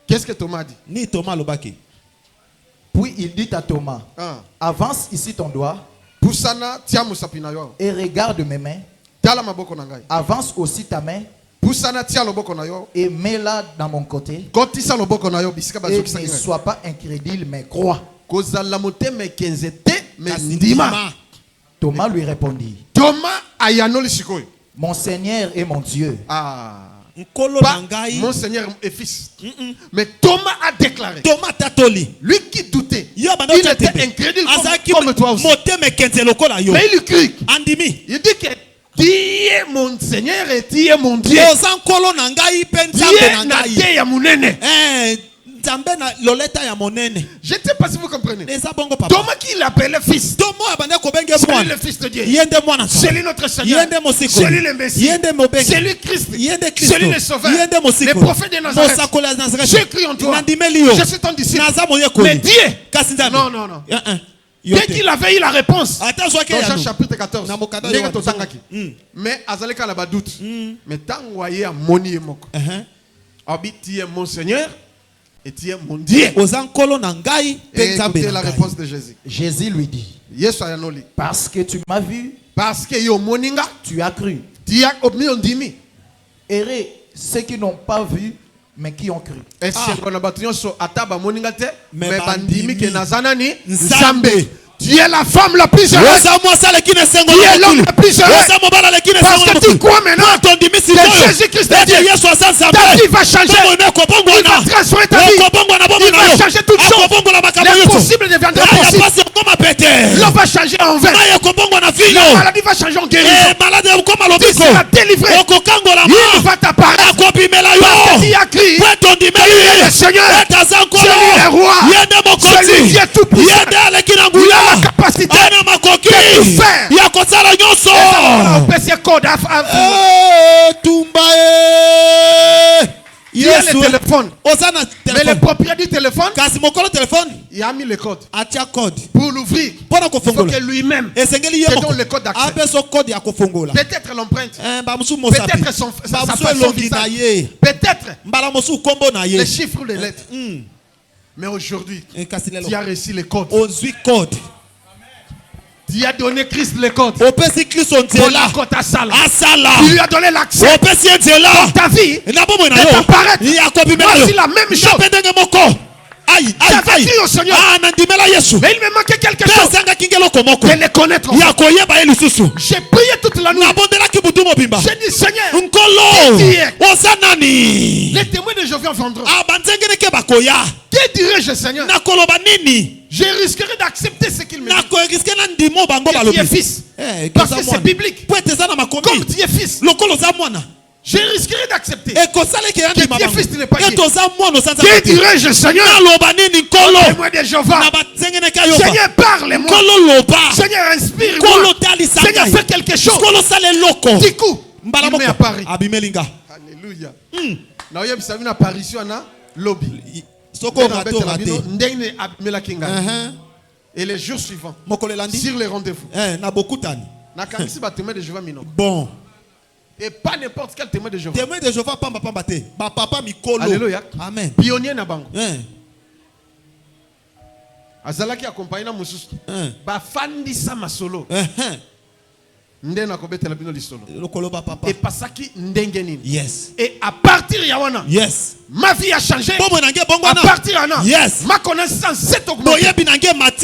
Qu'est-ce que Thomas dit? Ni Thomas lobaki. Puis il dit à Thomas, avance ici ton doigt. Et regarde mes mains. Avance aussi ta main. Et mets-la dans mon côté. Et ne sois pas incrédule, mais crois. Thomas lui répondit, mon Seigneur et mon Dieu. Pas mon Seigneur et fils. Mais Thomas a déclaré. Lui qui doutait, il était incrédule comme toi aussi. Mais il crie. Il dit que tu es mon Seigneur et tu es mon Dieu. Je ne sais pas si vous comprenez. Thomas qui l'appelait fils. C'est le fils de Dieu. C'est lui notre Seigneur. C'est lui le Messie. C'est lui Christ. C'est lui le Sauveur. Le prophète de Nazareth. J'ai cru en toi. Je suis ton disciple. Mais Dieu. Non. Dès qu'il avait eu la réponse. Dans Jean chapitre 14. Mais Azaleka n'a pas doute. Mais tant voyez à Moni et Moko. Tu es mon Seigneur. Et tu es mon Dieu. Et écoutez la réponse de Jésus. Jésus lui dit, parce que tu m'as vu, parce que tu as cru. Heureux ceux qui n'ont pas vu, mais qui ont cru. Tu es la femme la plus heureuse. Tu es l'homme le plus heureux. Parce que tu crois maintenant que Jésus-Christ est Dieu. Ta vie va changer. Il va transformer ta vie. Il va changer toutes choses. L'impossible deviendra possible. L'homme va changer en vain. La maladie va changer en guérison. Tu seras délivré. Il va t'apparaître. Parce que tu as crié. Tu es le Seigneur. Tu es le roi. Celui qui est tout puissant. La capacité de tout faire. Il y a le téléphone. Mais le propriétaire du téléphone, il a mis le code. Pour l'ouvrir, il faut que lui-même te donne le code d'accès. Peut-être l'empreinte. Peut-être son visage. Peut-être les chiffres ou les lettres. Mais aujourd'hui, tu as reçu le code. Tu as donné Christ le code. Pour la côte à Salah. Tu lui as donné l'accès. Dans ta vie, et t'apparaître. Voici la même chose. J'avais dit au Seigneur, mais il me manquait quelque chose. De les connaître. J'ai prié toute la nuit. J'ai dit, Seigneur, les témoins de Jéhovah viendront. Que dirais-je, Seigneur? Je risquerais d'accepter ce qu'il me dit. Que tu es fils. Parce que c'est biblique. Comme tu es fils, je risquerais d'accepter. Que tu es fils, tu n'es pas Dieu. Que dirais-je, Seigneur? Témoin de Jéhovah. Seigneur, parle-moi. Seigneur, inspire-moi. Seigneur, fais quelque chose. Du coup, il m'est apparu. Alléluia. Now, il y a une apparition à lobby. Et les jours suivants, sur les rendez-vous, bon. et pas n'importe quel témoin de Jéhovah. Témoin de Jéhovah, papa mikolo. Alléluia. Amen. Pionnier na bango. Azalaki accompagné na mususu. Ba fandi sa masolo. Ndena kobetela bino lisolo. Et pasaki ndengenini. Yes. Et à partir ya wana. Yes. Ma vie a changé. À partir ya wana. Yes. Ma connaissance s'est augmentée.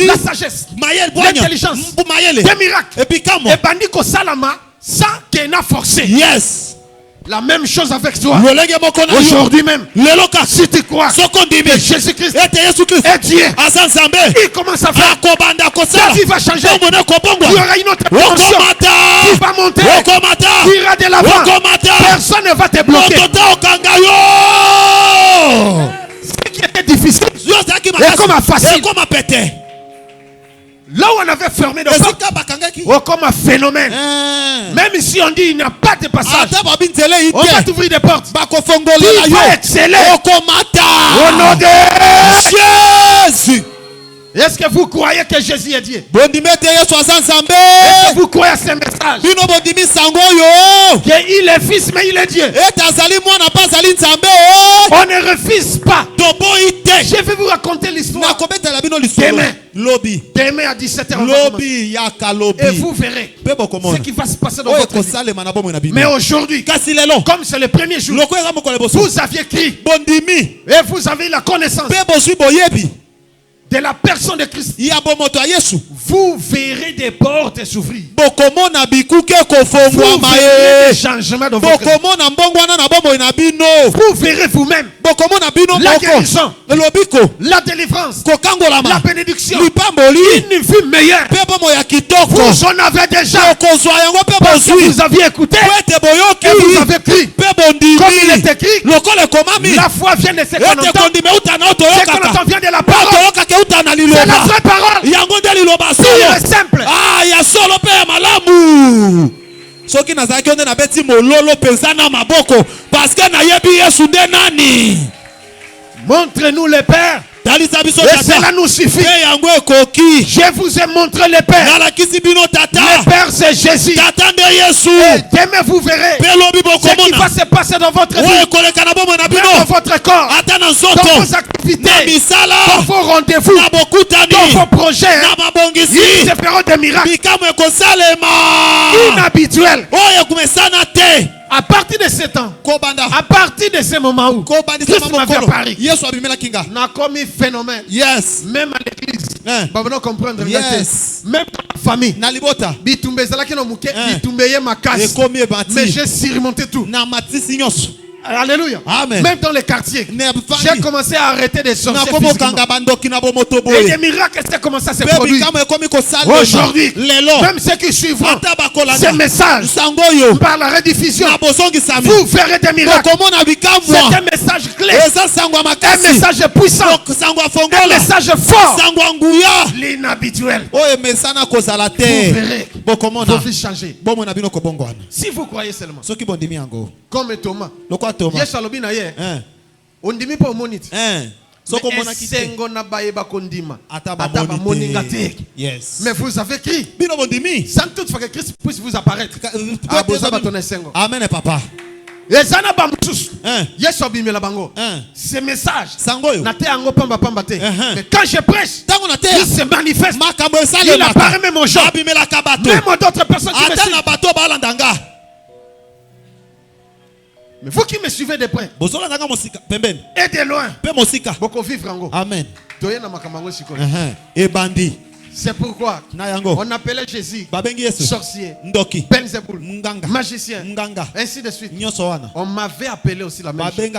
La sagesse. L'intelligence. Des miracles. Et bandi ko salama sans qu'il n'a forcé. Yes. La même chose avec toi. Aujourd'hui même. Si tu crois que Jésus-Christ est Dieu, il commence à faire. Ta vie va changer. Il y aura une autre dimension. Tu vas monter. Tu iras de l'avant. Personne ne va te bloquer. Ce qui était difficile est comme facile. Là où on avait fermé de porte, oh, comme un phénomène. Même si on dit il n'y a pas de passage, on va t'ouvrir des portes. Tu vas exceller. Au nom de Jésus. Est-ce que vous croyez que Jésus est Dieu? Bondimete Yesu aza Nzambe. Est-ce que vous croyez à ce message? Bino bondimi sango yo. Qu'il est fils mais il est Dieu. Etazali mwana pas zali Nzambe. On ne refuse pas. Toboite. Je vais vous raconter l'histoire. Na kobeta la bino l'histoire. Demain. Lobi. Demain à 17h. Lobi yaka lobi. Et vous verrez ce qui va se passer dans votre vie. Mais aujourd'hui, comme c'est le premier jour, vous aviez crié et vous avez la connaissance de la personne de Christ. Vous verrez des portes s'ouvrir. Vous verrez des changements dans votre vie. Vous verrez vous-même la guérison, la délivrance, la bénédiction, une vie meilleure. Vous en avez déjà. Parce que vous aviez écouté et vous avez crié. Comme il est écrit, la foi vient de ce qu'on entend. Ce qu'on entend vient de la parole. C'est la vraie parole. C'est simple. Ah, il y a solo père malamu. Soki nazaki onde na beti mololo pensa na maboko parce que na yebi Yesu nde nani. Montre-nous le Père. Et cela nous suffit. Je vous ai montré le Père. Le Père c'est Jésus. Et demain vous verrez ce qui va se passer dans votre vie, dans votre corps, dans vos activités, dans vos rendez-vous, dans vos projets. Ils se feront des miracles inhabituels. À partir de ce temps, à partir de ce moment où Christ m'avait apparu, on a commis phénomène. Yes. Même à l'église. Bah, vous comprendre. Yes. Même dans la famille. Mais j'ai surmonté tout. Alléluia. Amen. Même dans les quartiers, j'ai commencé à arrêter de sortir physiquement. Et des miracles ont commencé à se produire. Aujourd'hui, même ceux qui suivront ce message par la rediffusion, vous verrez des miracles. C'est un message clé, un message puissant, un message fort, l'inhabituel. Vous verrez vos vies changer. Si vous croyez seulement, comme Thomas, yes, alobi na ye. On dit pas monite. Sengo na baeba kondima. Ataba moninga te. Yes. Mais vous avez crié. Sans toutefois que Christ puisse vous apparaître. Amen papa. Ezana ba mususu. Yes obimela bango. Ce message. Na te ango pamba pamba te. Mais quand je prêche, il se manifeste. Il apparaît même aux gens. Même d'autres personnes qui me suivent. Mais vous qui me suivez de près et de loin, beaucoup vivre en go. Amen. C'est pourquoi on appelait Jésus sorcier, Belzéboul, magicien, ainsi de suite. On m'avait appelé aussi la même chose.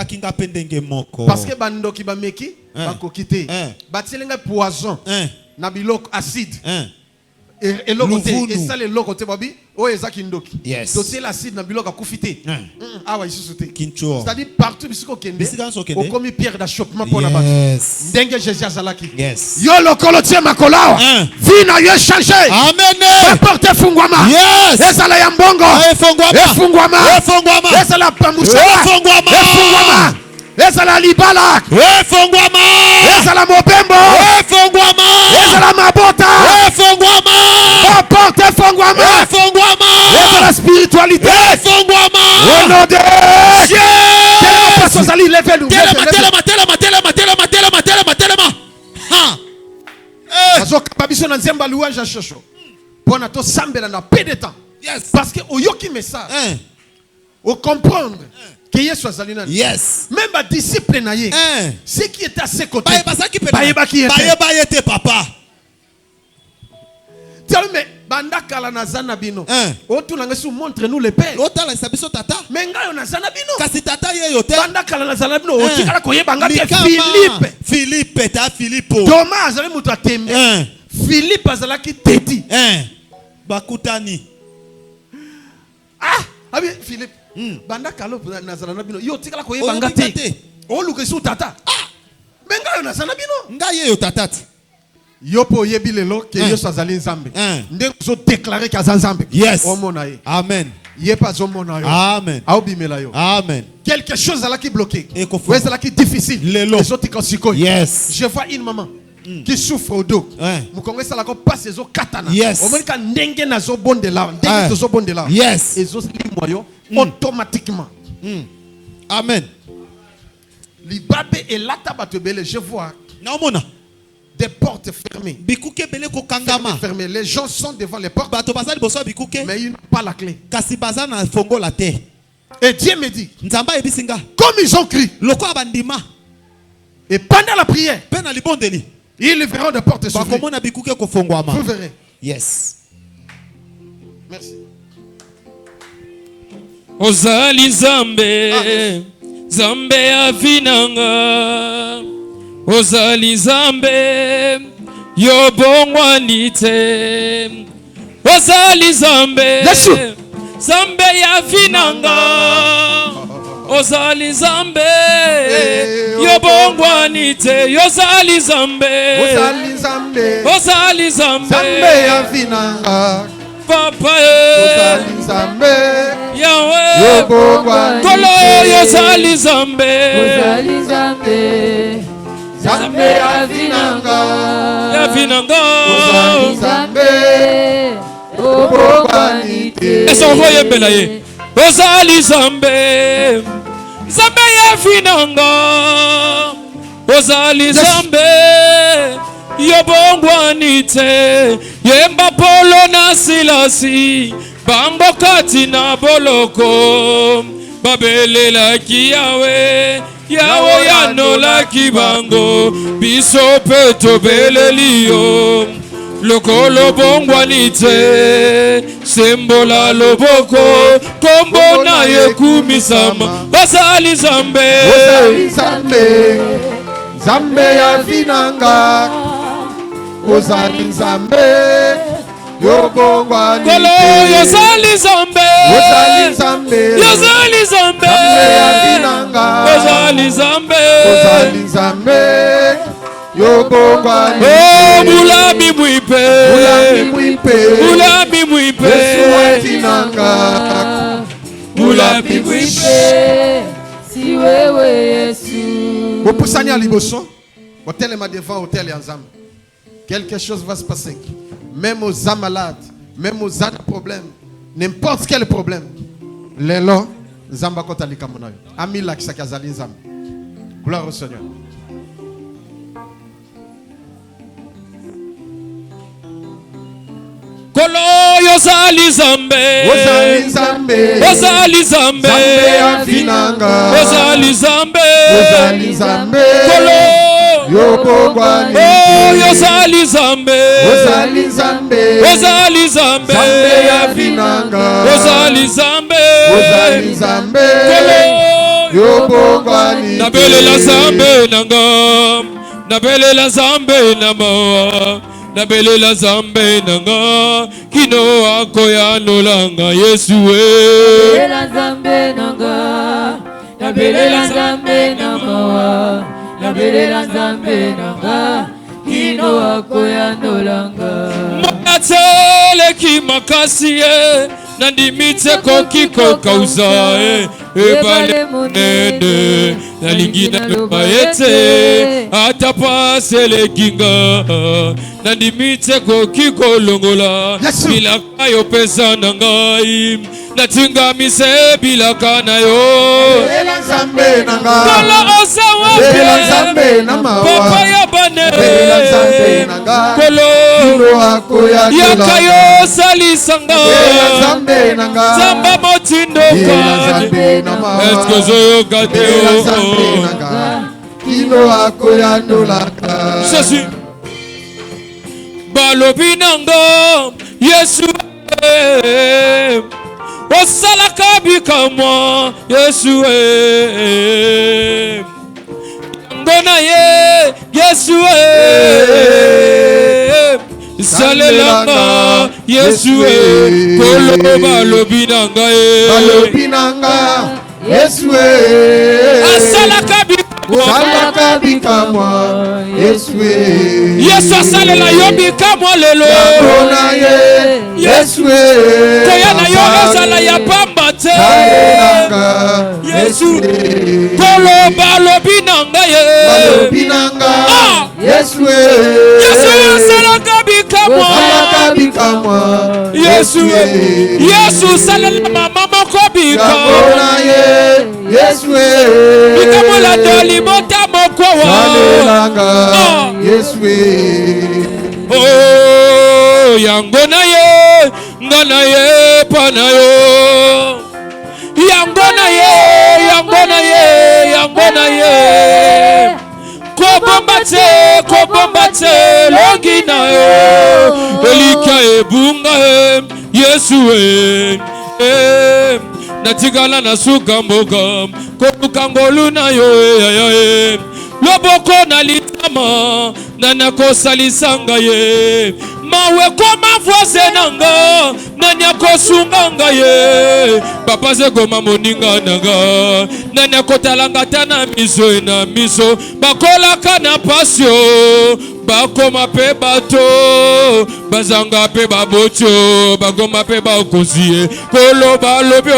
Parce que bandoki bameki bakokite batilenga poison na biloko acide. Et l'autre et ça les locoté babi o ezaki ndoki dossier l'acide na biloko akufité ah ouais c'est-à-dire partout bisiko kende o komi pierre d'achoppement pour la base ndenge Jésus azalaki yo lokolo tie makolawa vie na yo changer amen porte fungwama ezala ya mbongo efungwama ezala pamusha efungwama ezala libala efungwama ezala mopembo efungwama ezala mabota efungwama porte efungwama ezala la spiritualité efungwama au nom de Dieu. Tellement personne ali lever nous telema azoka babiso na nzemba louange shosho pona to sambela na peu de temps parce que oyoki message au comprendre que Yesu azali nani. Yes. Même les disciples na ye. Ceux qui étaient à ses côtés. Bayeba yete papa. Tiens mais banda kala na zana bino. Otu na ngesu montre nous le père. Otala sabiso tata. Mais ngayo na zana bino. Kasi tata ye yote. Banda kala na zana bino. Oti kala koyeba ngati Philippe ta Philippo. Thomas azali mutu atembe. Philippe azalaki teti. Bakutani. Ah bien Philippe. Banda kalo nazana bino yo tikala koyeba ngate o lukesu tata benga yo nazana bino ngaye yo tatati yo po yebi lelo ke yo sazali nzambe ndenge zo déclarer ka nzambe omona ye amen ye pas omona yo amen aubimela yo amen quelque chose là qui bloqué ou est là qui difficile lelo les autres quand siko yes je vois une maman qui souffre au dos. Mon congrès ça la passe les autres katana. Yes. Au moins quand dengue na zo bon de là, dengue zo bon de là. Yes. Et zo limoyo automatiquement. Amen. Libabe et latabatoubele, je vois. Naomona. Des portes fermées. Bikuke bele ko kangama. Fermées. Les gens sont devant les portes. Bato bazali boso bikuke. Mais ils n'ont pas la clé. Kasi bazana fongo la terre. Et Dieu me dit. Nzamba ebisinga. Comme ils ont crié. Loko abandima. Et pendant la prière. Pena libondeli. Ils verront des portes s'ouvrir. Vous verrez. Yes. Merci. Ozali Zambe, Zambe afinanga. Ozali Zambe, yobongwanite. Ozali Zambe, Zambe afinanga. Ozali Zambe, yobongwanite. Ozali Zambe, Ozali Zambe, Zambe afinanga. Papa, Ozali Zambe, Yahweh, yobongwanite. Kolo Ozali Zambe, Ozali Zambe, Zambe afinanga. Yafinanga. Ozali Zambe, yobongwanite. Eso voye mbelaye. Ozali Zambe, Zambe yafinanga. Ozali Zambe, yobongwanite. Yemba polo na silasi, bango kati na boloko. Babele la ki Yawe, Yawe yanola ki bango. Biso peto bele liyo. Lokolo bongwanite, sembola loboko, kombo na yekumisama. Ozali Zambe, Ozali Zambe, Zambe afinanga. Ozali Zambe, yobongwanite. Kolo Ozali Zambe, Ozali Zambe, Ozali Zambe, Zambe afinanga. Ozali Zambe, Ozali Zambe, yobongwanite. oh mulami mwipe, Mulami mwipe, mulami mwipe, Yesu afinanga. mulami mwipe. Si wewe Yesu. Vous poussez à liboso, hôtel est devant hôtel et ensemble. Quelque chose va se passer. Même aux âmes malades, même aux âmes problèmes, n'importe quel problème. Lelo, Zamba kotalika monayo. Ami la kisakazali Zamba. Gloire au Seigneur. Kolo Ozali Zambe, Ozali Zambe, Ozali Zambe, Zambe afinanga. Ozali Zambe, Ozali Zambe, Kolo yobongwanite. oh Ozali Zambe, Ozali Zambe, Ozali Zambe, Zambe afinanga. Ozali Zambe, Ozali Zambe, Kolo yobongwanite. nabelela Zambe nanga, nabelela Zambe nama. Nabelela Zambe nanga, kino akoya nolanga Yesu Nabelela Zambe nanga, nabelela Zambe namawa. Nabelela Zambe nanga, kino akoya nolanga. Mwatele ki makasi nandimite kokiko kauza ebale monene nalingina lubayete atapasele kinga nandimite kokiko longola bilaka yo pesa na ngai natinga mise bilaka na yo Nabelela Zambe nanga. kolo osawa Nabelela Zambe namawa. papa ya bane Nabelela Zambe nanga. kolo Kino akoya yaka yo salisanga Nabelela Zambe nanga. Zamba motindo Nabelela Zambe namawa. Est-ce que je gâte Nabelela Zambe nanga. Kino akoya nolaka. Jésus balobi nango Yesu osalaka bikamwa Yesu yango na ye Yesu salelanga Yesu kolo balobi nanga Balobi nanga. Yesu asalaka Salaka bikamwa. Yesu Yesu asalela yo bikamwa lelo Kona ye. Yesu koya na yo ezala ya pamba te Salelanga. Yesu kolo balobi nanga ye Balobi nanga. Ah! Yesu asalaka bikamwa. Yesu salela mama moko bikamwa. Yesu bikamwa doli mota moko salelanga. Yesu oh yango na ye ngana ye panayo. Yango na ye kobomba te longi na yo elika ebunga Yesu natigala na suka mboka koluka ngolu na yo loboko na litama nana kosalisanga ye mawe koma voise nanga nanya kosunga ye papa ze koma moninga nanga nanya kotalanga tana miso na miso bakolaka na pasio bakoma pe bato bazanga pe babotio bakoma pe bakozie koloba lobyo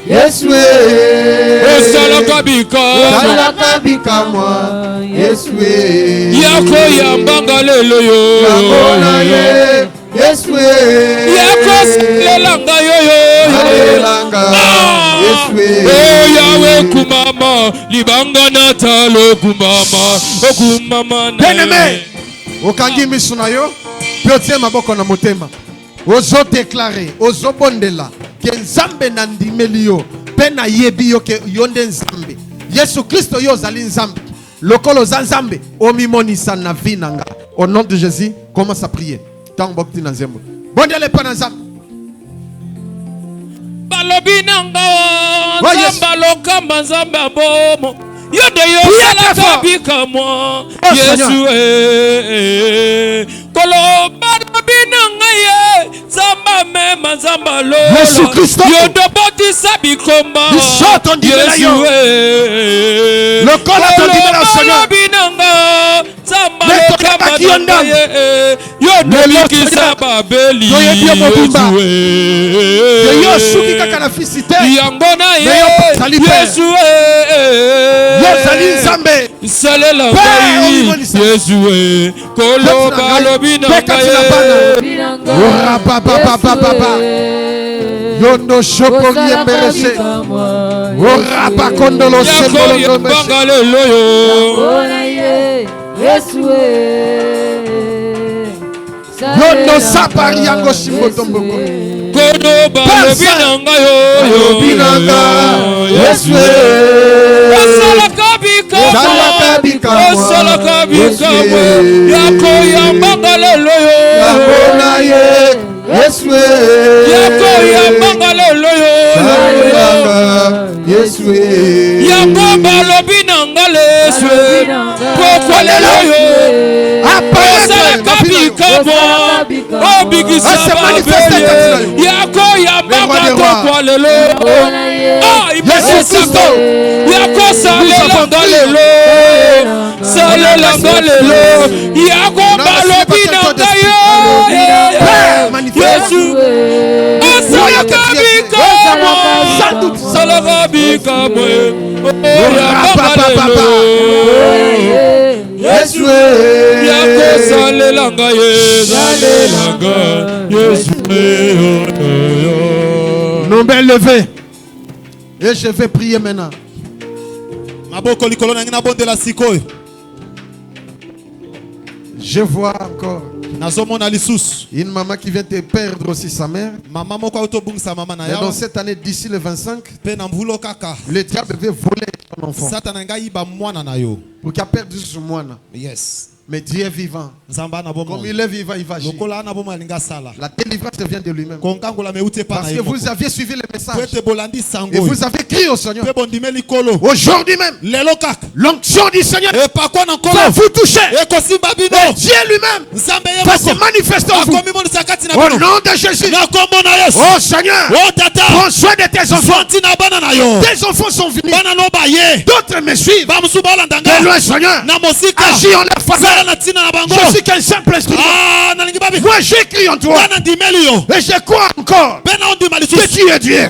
Yesu osalaka bikamwa. Yesu yako yambanga lelo yo Yesu yako selelanga Yesu yawe kumama libanga natalo okumama na bien-aimé okangi miso na yo pe otie maboko na motema ozo déclarer ozo bondela ke nzambe na ndimeli yo pe na yebi yo ke yo nde nzambe Yesu Kristo yo ozali nzambe lokolo oza nzambe omimonisa na vie na nga. Au nom de Jésus commence à prier tango bokti na nzembo bondele pa na nzambe balobi na nga nzamba lokamba nzambe abomo yode yo salaka bikamwa Yesu koloba lobi na nga ye nzamba mema nzamba lo Yesu Kristo yodo botisa bikomba Yesu lokolo tondimela Seigneur lobi na nga nzamba lokamba ye yodo likisa babeli yo suki kaka na fisite yango na ye Yesu yozali nzambe salela ngai Yesu koloba lobi na ngai yondo shoko yemberese orapa kondolo sembolo banga lelo yo yondo sapari yango simbotomboko koloba lobi na ngai Yesu osalaka bikamwa yako yambanga lelo yo Yesu yako yambanga lelo Yesu yako balobi na nga lesu pokwa lelo yo osalaka bikamwa obikisa babeli yako yambanga pokwa lelo ibesisako yako salelanga lelo yako balobi na nga yo Yesu osalaka bikamwa salaka bikamwa Yesu yako salelanga Yesu nos mains levées et je vais prier maintenant. Maboko likolo na ngina bondela sikoyo. Je vois encore une maman qui vient de perdre aussi sa mère. Et dans cette année, d'ici le 25, le diable veut voler ton enfant. Pour qu'il perde son moine. Yes. Mais Dieu est vivant. Comme il est vivant, il va agir. La délivrance vient de lui-même. Parce que vous aviez suivi le message. Et vous avez crié au Seigneur. Aujourd'hui même, l'onction du Seigneur va vous toucher. Et Dieu lui-même va se manifester en vous. Au nom de Jésus. Oh Seigneur, prends soin de tes enfants. Tes enfants sont venus. D'autres me suivent. De loin, Seigneur. Agis en leur faveur. Je suis qu'un simple instrument. Moi j'écris en toi. Et je crois encore que tu es Dieu.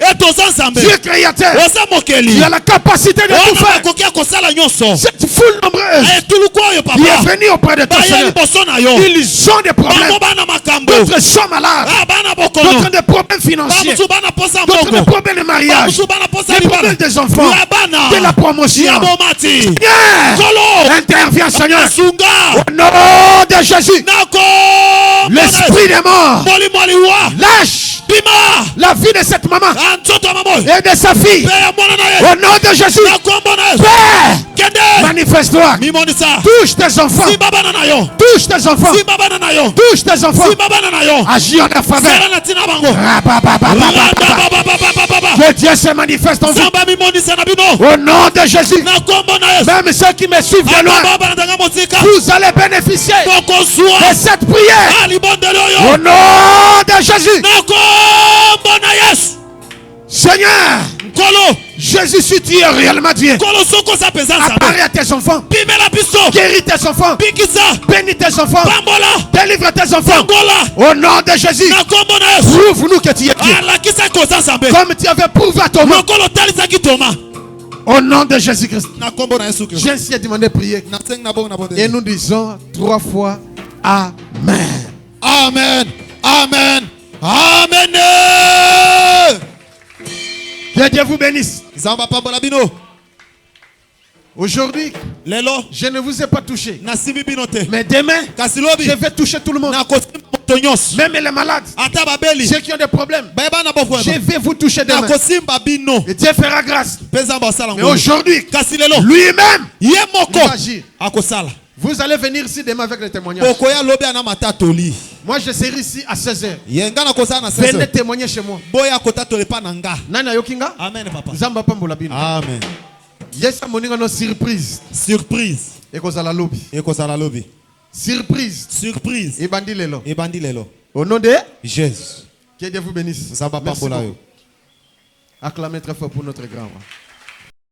Dieu créateur. Tu as la capacité de tout faire. Cette foule nombreuse qui est venue auprès de toi, Seigneur. Ils ont des problèmes. D'autres sont malades. D'autres des problèmes financiers. D'autres des problèmes de mariage. Des problèmes des enfants. De la promotion. Interviens, Seigneur. Au nom de Jésus. L'esprit des morts lâche la vie de cette maman et de sa fille. Au nom de Jésus. Père, manifeste-toi. Touche tes enfants. Touche tes enfants. Touche tes enfants. Agis en leur faveur. Que Dieu se manifeste en vous. Au nom de Jésus. Même ceux qui me suivent de loin, vous allez bénéficier de cette prière. Au nom de Jésus. Seigneur, Jésus, si tu es réellement Dieu, apparais à tes enfants, guéris tes enfants, bénis tes enfants, délivre tes enfants. Au nom de Jésus, prouve-nous que tu es Dieu, comme tu avais prouvé à Thomas. Au nom de Jésus-Christ, j'ai ainsi demandé de prier. Et nous disons 3 fois Amen. Amen. Amen. Amen. Que Dieu vous bénisse. Aujourd'hui, je ne vous ai pas touché. Mais demain, je vais toucher tout le monde. Même les malades. Ceux qui ont des problèmes. Je vais vous toucher demain. Et Dieu fera grâce. Mais aujourd'hui, lui-même, il va agir. Vous allez venir ici demain avec les témoignages. Moi je serai ici à 16h. Venez témoigner chez moi. Nana yokinga? Amen, papa. Zamba pambola bino. Amen. Yes, moninga no surprise. Surprise. Ekozala lobby. Surprise. Surprise. Ebandi lelo. Au nom de Jésus. Que Dieu vous bénisse. Zamba pambola yo. Acclamez très fort pour notre grand roi.